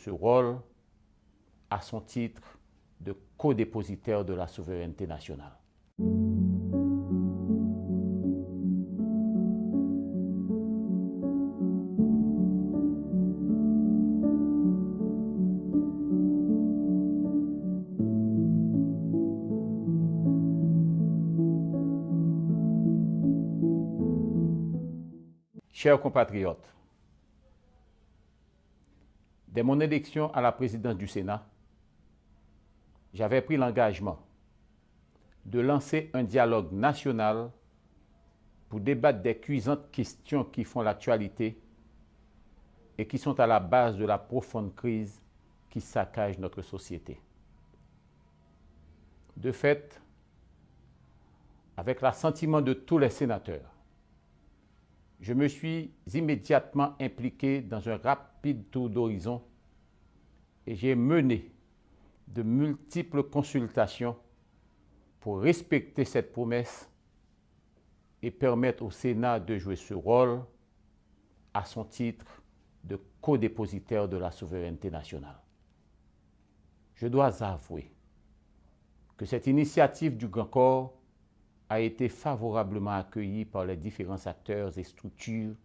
ce rôle à son titre de codépositaire de la souveraineté nationale. Chers compatriotes, dès mon élection à la présidence du Sénat, j'avais pris l'engagement de lancer un dialogue national pour débattre des cuisantes questions qui font l'actualité et qui sont à la base de la profonde crise qui saccage notre société. De fait, avec l'assentiment de tous les sénateurs, je me suis immédiatement impliqué dans un rapide tour d'horizon et j'ai mené de multiples consultations pour respecter cette promesse et permettre au Sénat de jouer ce rôle à son titre de codépositaire de la souveraineté nationale. Je dois avouer que cette initiative du Grand Corps a été favorablement accueillie par les différents acteurs et structures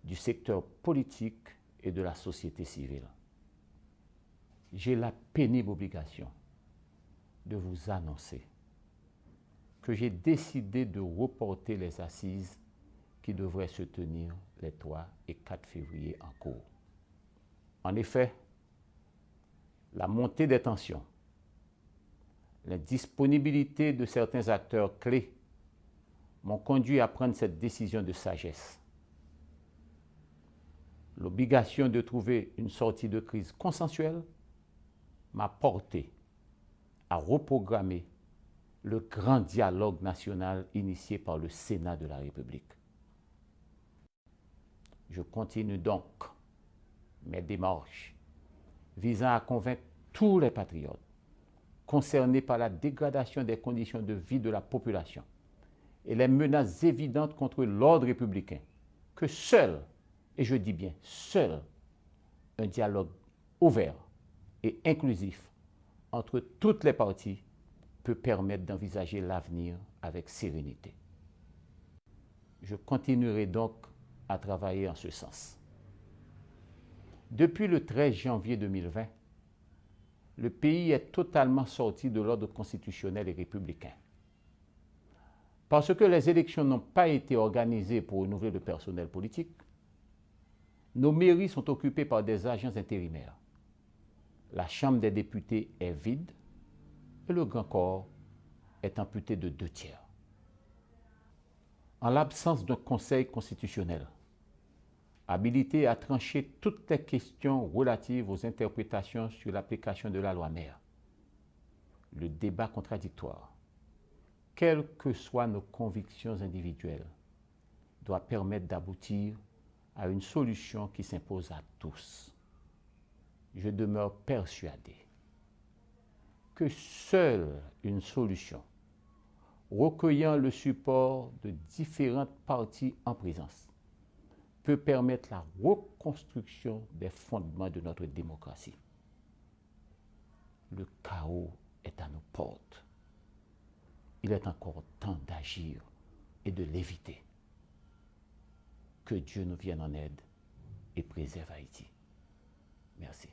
du secteur politique et de la société civile. J'ai la pénible obligation de vous annoncer que j'ai décidé de reporter les assises qui devraient se tenir les 3 et 4 février en cours. En effet, la montée des tensions, l'indisponibilité de certains acteurs clés m'ont conduit à prendre cette décision de sagesse. L'obligation de trouver une sortie de crise consensuelle m'a porté à reprogrammer le grand dialogue national initié par le Sénat de la République. Je continue donc mes démarches visant à convaincre tous les patriotes concernés par la dégradation des conditions de vie de la population et les menaces évidentes contre l'ordre républicain, que seul, et je dis bien seul, un dialogue ouvert et inclusif entre toutes les parties peut permettre d'envisager l'avenir avec sérénité. Je continuerai donc à travailler en ce sens. Depuis le 13 janvier 2020, le pays est totalement sorti de l'ordre constitutionnel et républicain. Parce que les élections n'ont pas été organisées pour renouveler le personnel politique, nos mairies sont occupées par des agents intérimaires. La Chambre des députés est vide et le Grand Corps est amputé de 2/3. En l'absence d'un conseil constitutionnel habilité à trancher toutes les questions relatives aux interprétations sur l'application de la loi mère, le débat contradictoire, quelles que soient nos convictions individuelles, doit permettre d'aboutir à une solution qui s'impose à tous. Je demeure persuadé que seule une solution recueillant le support de différentes parties en présence peut permettre la reconstruction des fondements de notre démocratie. Le chaos est à nos portes. Il est encore temps d'agir et de l'éviter. Que Dieu nous vienne en aide et préserve Haïti. Merci.